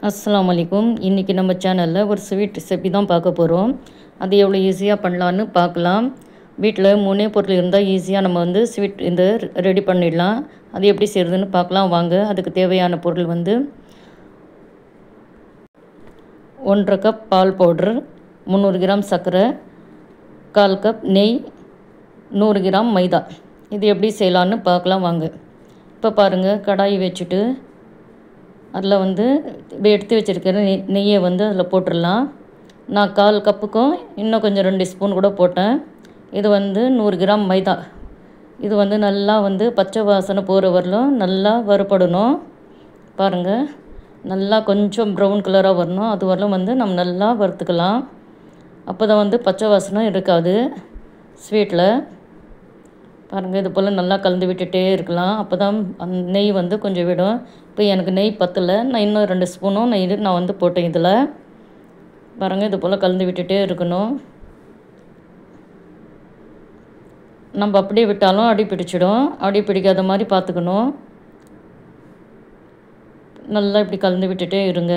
அஸ்ஸலாமு அலைக்கும். இன்றைக்கி நம்ம சேனலில் ஒரு ஸ்வீட் ரெசிபி தான் பார்க்க போகிறோம். அது எவ்வளோ ஈஸியாக பண்ணலான்னு பார்க்கலாம். வீட்டில் 3 பொருள் இருந்தால் ஈஸியாக நம்ம ஸ்வீட் ரெடி பண்ணிடலாம். அது எப்படி செய்கிறதுன்னு பார்க்கலாம் வாங்க. அதுக்கு தேவையான பொருள் 1/2 கப் பால் பவுட்ரு, 300 கிராம் சர்க்கரை, 1/4 கப் நெய், 100 கிராம் மைதா. இது எப்படி செய்யலான்னு பார்க்கலாம் வாங்க. இப்போ பாருங்கள், கடாய் வச்சுட்டு அதில் எடுத்து வச்சுருக்கிற நெய்யை அதில் போட்டுடலாம். நான் 1/4 கப்புக்கும் இன்னும் கொஞ்சம் 2 ஸ்பூன் கூட போட்டேன். இது 100 கிராம் மைதா. இது நல்லா பச்சை வாசனை போகிற வரலும் நல்லா வறுபடணும். பாருங்கள், நல்லா கொஞ்சம் ப்ரௌன் கலராக வரணும். அது வரலும் நம்ம நல்லா வறுத்துக்கலாம். அப்போ தான் பச்சை வாசனை இருக்காது ஸ்வீட்டில். பாருங்கள், இது போல் நல்லா கலந்து விட்டுட்டே இருக்கலாம். அப்போ தான் நெய் கொஞ்சம் விடும். இப்போ எனக்கு நெய் பத்தலை, நான் இன்னும் 2 ஸ்பூனும் நெய் நான் போட்டேன் இதில். பாருங்கள், இது போல் கலந்து விட்டுட்டே இருக்கணும். நம்ம அப்படியே விட்டாலும் அடி பிடிச்சிடும். அடி பிடிக்காத மாதிரி பார்த்துக்கணும். நல்லா இப்படி கலந்து விட்டுட்டே இருங்க.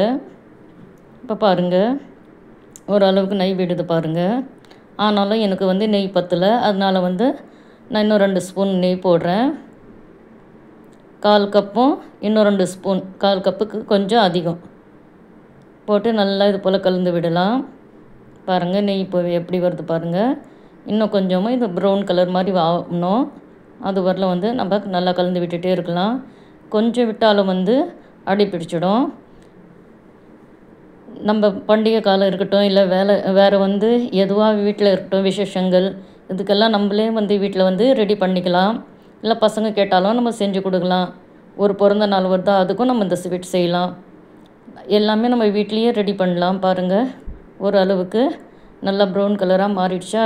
இப்போ பாருங்கள், ஓரளவுக்கு நெய் விடுது பாருங்கள். ஆனாலும் எனக்கு நெய் பத்தலை. அதனால் நான் இன்னும் 2 ஸ்பூன் நெய் போடுறேன். 1/4 கப்பும் இன்னும் 2 ஸ்பூன், 1/4 கப்புக்கு கொஞ்சம் அதிகம் போட்டு நல்லா இது போல் கலந்து விடலாம். பாருங்கள், நெய் இப்போ எப்படி வருது பாருங்கள். இன்னும் கொஞ்சமாக இது ப்ரௌன் கலர் மாதிரி ஆகணும். அது வரல நம்ம நல்லா கலந்து விட்டுட்டே இருக்கலாம். கொஞ்சம் விட்டாலும் அடி பிடிச்சிடும். நம்ம பண்டிகை காலம் இருக்கட்டும், இல்லை வேறு எதுவாக வீட்டில் இருக்கட்டும், விசேஷங்கள், இதுக்கெல்லாம் நம்மளே வீட்டில் ரெடி பண்ணிக்கலாம். இல்லை பசங்க கேட்டாலும் நம்ம செஞ்சு கொடுக்கலாம். ஒரு பிறந்த நாள் வருதா, அதுக்கும் நம்ம இந்த ஸ்வீட் செய்யலாம். எல்லாமே நம்ம வீட்லேயே ரெடி பண்ணலாம். பாருங்கள், ஓரளவுக்கு நல்லா ப்ரௌன் கலராக மாறிடுச்சா.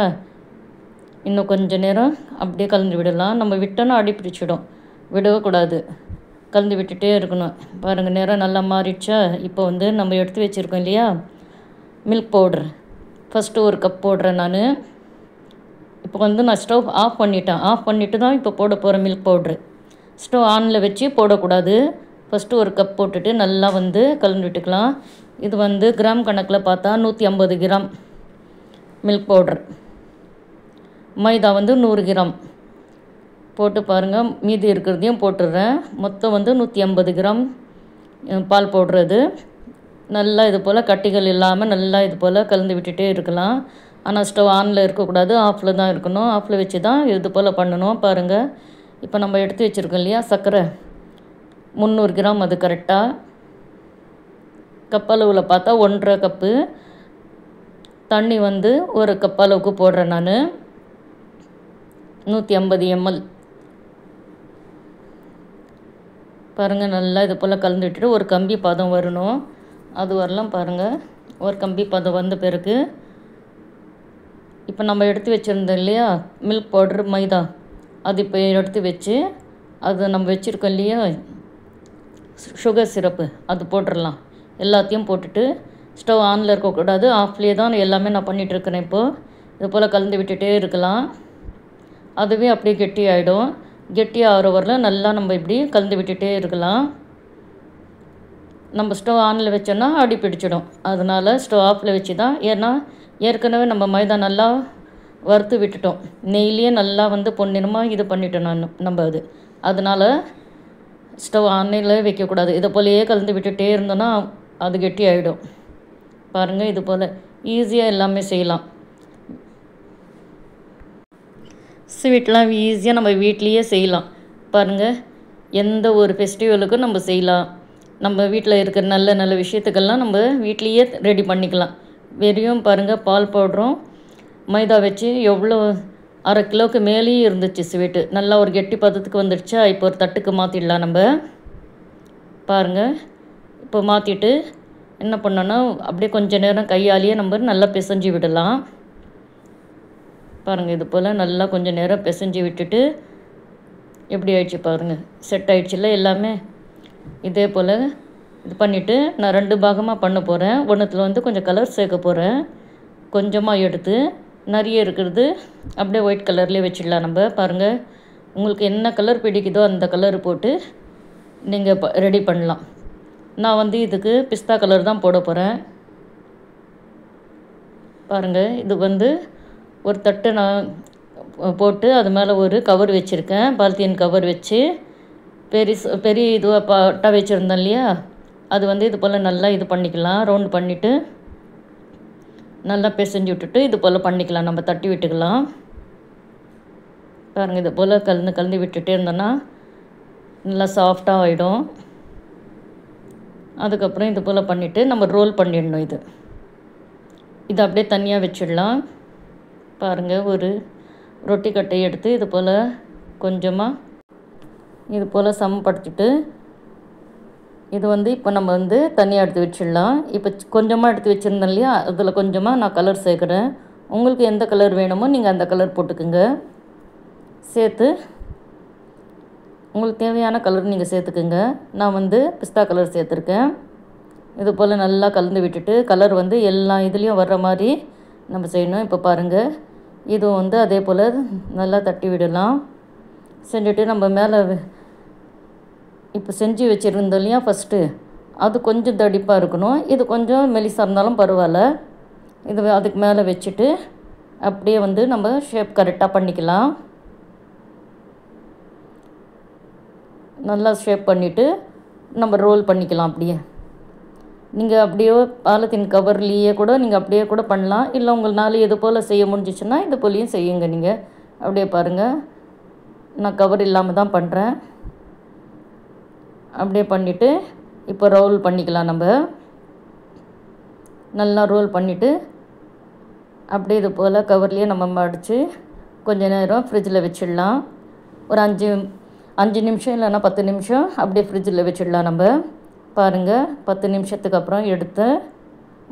இன்னும் கொஞ்சம் நேரம் அப்படியே கலந்து விடலாம். நம்ம விட்டோன்னா அடி பிடிச்சிடும், விடக்கூடாது, கலந்து விட்டுட்டே இருக்கணும். பாருங்கள், நேரம் நல்லா மாறிடுச்சா. இப்போ நம்ம எடுத்து வச்சுருக்கோம் இல்லையா மில்க் பவுட்ரு, ஃபஸ்ட்டு 1 கப் போடுறேன் நான். இப்போ நான் ஸ்டவ் ஆஃப் பண்ணிட்டேன். ஆஃப் பண்ணிவிட்டு தான் இப்போ போட போகிறேன் மில்க் பவுட்ரு. ஸ்டவ் ஆனில் வச்சு போடக்கூடாது. ஃபஸ்ட்டு 1 கப் போட்டுட்டு நல்லா கலந்து விட்டுக்கலாம். இது கிராம் கணக்கில் பார்த்தா 150 கிராம் மில்க் பவுட்ரு. மைதா 100 கிராம் போட்டு பாருங்கள். மீதி இருக்கிறதையும் போட்டுடுறேன். மொத்தம் 150 கிராம் பால் பவுட்ரு. அது நல்லா இது போல் கட்டிகள் இல்லாமல் நல்லா இது போல் கலந்து விட்டுட்டே இருக்கலாம். ஆனால் ஸ்டவ் ஆனில் இருக்கக்கூடாது, ஆஃபில் தான் இருக்கணும். ஆஃபில் வச்சு தான் இது போல் பண்ணணும். பாருங்கள், இப்போ நம்ம எடுத்து வச்சுருக்கோம் இல்லையா சர்க்கரை, 300 கிராம். அது கரெக்டாக கப்பளவில் பார்த்தா 1/2 கப்பு. தண்ணி 1 கப் அளவுக்கு போடுறேன் நான், 150 ml. பாருங்கள், நல்லா இது போல் கலந்து விட்டுட்டு ஒரு கம்பி பதம் வரணும். அது வரலாம். பாருங்கள், ஒரு கம்பி பதம் வந்த பிறகு இப்போ நம்ம எடுத்து வச்சுருந்தோம் இல்லையா மில்க் பவுட்ரு, மைதா, அது இப்போ எடுத்து வச்சு அது நம்ம வச்சுருக்கோம் இல்லையா சுகர் சிரப்பு, அது போட்டுடலாம். எல்லாத்தையும் போட்டுட்டு ஸ்டவ் ஆனில் இருக்கக்கூடாது, ஆஃப்லேயே தான் எல்லாமே நான் பண்ணிகிட்ருக்கிறேன். இப்போது இது போல் கலந்து விட்டுட்டே இருக்கலாம். அதுவே அப்படியே கெட்டி ஆகிடும். கெட்டி ஆகிற வரல நல்லா நம்ம இப்படி கலந்து விட்டுட்டே இருக்கலாம். நம்ம ஸ்டவ் ஆனில் வச்சோன்னா அடி பிடிச்சிடும். அதனால் ஸ்டவ் ஆஃபில் வச்சு தான். ஏன்னா ஏற்கனவே நம்ம மைதா நல்லா வறுத்து விட்டுட்டோம். நெய்லேயே நல்லா பொன்னிறமாக இது பண்ணிட்டோம் நம்ம அது. அதனால் ஸ்டவ் ஆனில் வைக்கக்கூடாது. இதை போலையே கலந்து விட்டுட்டே இருந்தோன்னா அது கெட்டி ஆகிடும். பாருங்கள், இது போல் ஈஸியாக எல்லாமே செய்யலாம். ஸ்வீட்லாம் ஈஸியாக நம்ம வீட்லேயே செய்யலாம். பாருங்கள், எந்த ஒரு ஃபெஸ்டிவலுக்கும் நம்ம செய்யலாம். நம்ம வீட்டில் இருக்கிற நல்ல நல்ல விஷயத்துக்கெல்லாம் நம்ம வீட்லேயே ரெடி பண்ணிக்கலாம். வெறும் பாருங்கள், பால் பவுடரும் மைதா வச்சு எவ்வளோ 1/2 கிலோவுக்கு மேலேயே இருந்துச்சு ஸ்வீட்டு. நல்லா ஒரு கெட்டி பதத்துக்கு வந்துடுச்சா. இப்போ ஒரு தட்டுக்கு மாற்றிடலாம் நம்ம. பாருங்கள், இப்போ மாற்றிட்டு என்ன பண்ணோன்னா அப்படியே கொஞ்சம் நேரம் கையாலேயே நம்ம நல்லா பிசைஞ்சு விடலாம். பாருங்கள், இது போல் நல்லா கொஞ்சம் நேரம் பிசைஞ்சு விட்டுட்டு எப்படி ஆயிடுச்சு பாருங்கள், செட் ஆகிடுச்சுல்ல எல்லாமே. இதே போல் இது பண்ணிவிட்டு நான் 2 பாகமாக பண்ண போகிறேன். ஒன்றுத்தில் கொஞ்சம் கலர் சேர்க்க போகிறேன். கொஞ்சமாக எடுத்து நிறைய இருக்கிறது அப்படியே ஒயிட் கலர்லேயே வச்சிடலாம் நம்ம. பாருங்கள், உங்களுக்கு என்ன கலர் பிடிக்குதோ அந்த கலர் போட்டு நீங்கள் ரெடி பண்ணலாம். நான் வந்து இதுக்கு பிஸ்தா கலர் தான் போட போகிறேன். பாருங்கள், இது வந்து ஒரு தட்டு நான் போட்டு அது மேலே ஒரு கவர் வச்சுருக்கேன். பாலித்தீன் கவர் வச்சு பெரிய இதுவாக பட்டா வச்சுருந்தேன் இல்லையா, அது வந்து இது போல் நல்லா இது பண்ணிக்கலாம். ரவுண்ட் பண்ணிவிட்டு நல்லா பிசைஞ்சு விட்டுட்டு இது போல் பண்ணிக்கலாம். நம்ம தட்டி விட்டுக்கலாம். பாருங்கள், இது போல் கலந்து விட்டுட்டே இருந்தோன்னா நல்லா சாஃப்டாக ஆகிடும். அதுக்கப்புறம் இது போல் பண்ணிவிட்டு நம்ம ரோல் பண்ணிடணும். இது அப்படியே தனியாக வச்சிடலாம். பாருங்கள், ஒரு ரொட்டி கட்டை எடுத்து இது போல் கொஞ்சமாக இது போல் சமப்படுத்திட்டு இது வந்து இப்போ நம்ம வந்து தனியாக எடுத்து வச்சிடலாம். இப்போ கொஞ்சமாக எடுத்து வச்சுருந்தோம் இல்லையா, அதில் கொஞ்சமாக நான் கலர் சேர்க்குறேன். உங்களுக்கு எந்த கலர் வேணுமோ நீங்கள் அந்த கலர் போட்டுக்குங்க. சேர்த்து உங்களுக்கு தேவையான கலர் நீங்கள் சேர்த்துக்குங்க. நான் வந்து பிஸ்தா கலர் சேர்த்துருக்கேன். இது போல் நல்லா கலந்து விட்டுட்டு கலர் வந்து எல்லா இதுலேயும் வர்ற மாதிரி நம்ம செய்யணும். இப்போ பாருங்கள், இதுவும் வந்து அதே போல் நல்லா தட்டி விடலாம். செஞ்சுட்டு நம்ம மேலே இப்போ செஞ்சு வச்சுருந்தோம் இல்லையா ஃபஸ்ட்டு, அது கொஞ்சம் தடிப்பாக இருக்கணும். இது கொஞ்சம் மெலிசாக இருந்தாலும் பரவாயில்ல. இது அதுக்கு மேலே வச்சுட்டு அப்படியே வந்து நம்ம ஷேப் கரெக்டாக பண்ணிக்கலாம். நல்லா ஷேப் பண்ணிவிட்டு நம்ம ரோல் பண்ணிக்கலாம். அப்படியே நீங்கள் அப்படியே பாலித்தீன் கவர்லேயே கூட நீங்கள் அப்படியே கூட பண்ணலாம். இல்லை உங்களால் இது போல் செய்ய முடிஞ்சிச்சுன்னா இது போலையும் செய்யுங்க. நீங்கள் அப்படியே பாருங்கள், நான் கவர் இல்லாமல் தான் பண்ணுறேன். அப்படியே பண்ணிவிட்டு இப்போ ரோல் பண்ணிக்கலாம். நம்ம நல்லா ரோல் பண்ணிவிட்டு அப்படியே இது போல் கவர்லேயே நம்ம மடித்து கொஞ்சம் நேரம் ஃப்ரிட்ஜில் வச்சிடலாம். ஒரு 5 நிமிஷம் இல்லைன்னா 10 நிமிஷம் அப்படியே ஃப்ரிட்ஜில் வச்சிடலாம். நம்ம பாருங்கள், 10 நிமிஷத்துக்கு அப்புறம் எடுத்து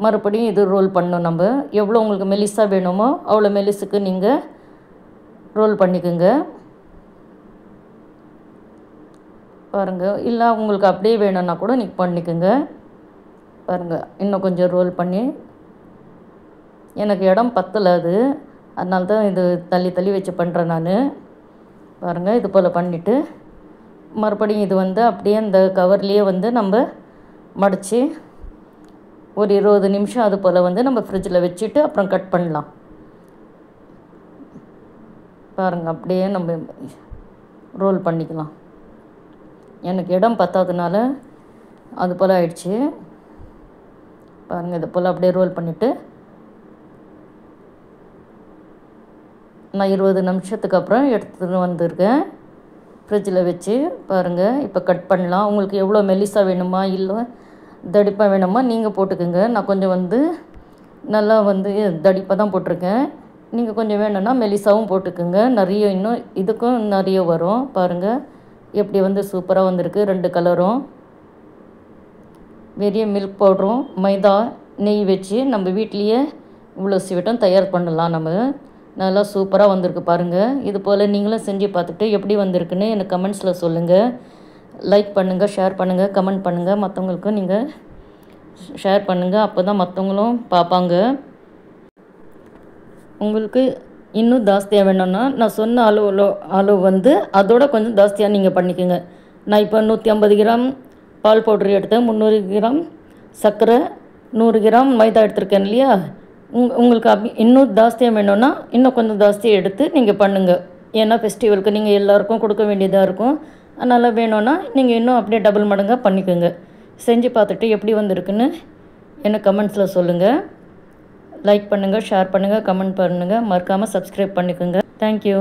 மறுபடியும் இது ரோல் பண்ணணும். நம்ம எவ்வளோ உங்களுக்கு மெலிசாக வேணுமோ அவ்வளோ மெலிசுக்கு நீங்கள் ரோல் பண்ணிக்கோங்க. பாருங்கள், இல்லை உங்களுக்கு அப்படியே வேணும்னா கூட நீங்கள் பண்ணிக்கோங்க. பாருங்கள், இன்னும் கொஞ்சம் ரோல் பண்ணி எனக்கு இடம் பத்தலை, அதனால தான் இது தள்ளி வச்சு பண்ணுறேன் நான். பாருங்கள், இது போல் பண்ணிவிட்டு மறுபடியும் இது வந்து அப்படியே இந்த கவர்லேயே வந்து நம்ம மடித்து ஒரு 20 நிமிஷம் அது போல் வந்து நம்ம ஃப்ரிட்ஜில் வச்சுட்டு அப்புறம் கட் பண்ணலாம். பாருங்கள், அப்படியே நம்ம ரோல் பண்ணிக்கலாம். எனக்கு இடம் பத்தாததுனால அது போல் ஆயிடுச்சு. பாருங்கள், இது போல் அப்படியே ரோல் பண்ணிவிட்டு நான் 20 நிமிஷத்துக்கு அப்புறம் எடுத்துகிட்டு வந்திருக்கேன் ஃப்ரிட்ஜில் வச்சு. பாருங்கள், இப்போ கட் பண்ணலாம். உங்களுக்கு எவ்வளோ மெலிசாக வேணுமா இல்லை தடிப்பாக வேணுமா நீங்கள் போட்டுக்கோங்க. நான் கொஞ்சம் வந்து நல்லா வந்து தடிப்பாக தான் போட்டிருக்கேன். நீங்கள் கொஞ்சம் வேணும்னா மெலிசாவும் போட்டுக்கோங்க. நிறைய இன்னும் இதுக்கும் நிறைய வரும். பாருங்கள், எப்படி வந்து சூப்பராக வந்திருக்கு 2 கலரும். வெறிய மில்க் பவுடரும் மைதா நெய் வச்சு நம்ம வீட்லேயே இவ்வளோ ஸ்வீட்டும் தயார் பண்ணலாம். நம்ம நல்லா சூப்பராக வந்திருக்கு பாருங்கள். இது போல் நீங்களும் செஞ்சு பார்த்துட்டு எப்படி வந்திருக்குன்னு எனக்கு கமெண்ட்ஸில் சொல்லுங்கள். லைக் பண்ணுங்கள், ஷேர் பண்ணுங்கள், கமெண்ட் பண்ணுங்கள். மற்றவங்களுக்கும் நீங்கள் ஷேர் பண்ணுங்கள். அப்போ தான் மற்றவங்களும் பார்ப்பாங்க. உங்களுக்கு இன்னும் ஜாஸ்தியாக வேணும்னா நான் சொன்ன அளவு வந்து அதோட கொஞ்சம் ஜாஸ்தியாக நீங்கள் பண்ணிக்கோங்க. நான் இப்போ 150 கிராம் பால் பவுடர் எடுத்தேன், 300 கிராம் சர்க்கரை, 100 கிராம் மைதா எடுத்திருக்கேன் இல்லையா. உங்களுக்கு இன்னும் ஜாஸ்தியாக வேணும்னா இன்னும் கொஞ்சம் ஜாஸ்தியாக எடுத்து நீங்கள் பண்ணுங்கள். ஏன்னா ஃபெஸ்டிவலுக்கு நீங்கள் எல்லாேருக்கும் கொடுக்க வேண்டியதாக இருக்கும். அதனால் வேணும்னா நீங்கள் இன்னும் அப்படியே டபுள் மடங்காக பண்ணிக்கோங்க. செஞ்சு பார்த்துட்டு எப்படி வந்திருக்குன்னு எனக்கு கமெண்ட்ஸில் சொல்லுங்கள். லைக் பண்ணுங்கள், ஷேர் பண்ணுங்கள், கமெண்ட் பண்ணுங்கள். மறக்காமல் சப்ஸ்கிரைப் பண்ணிக்கோங்க. தேங்க்யூ.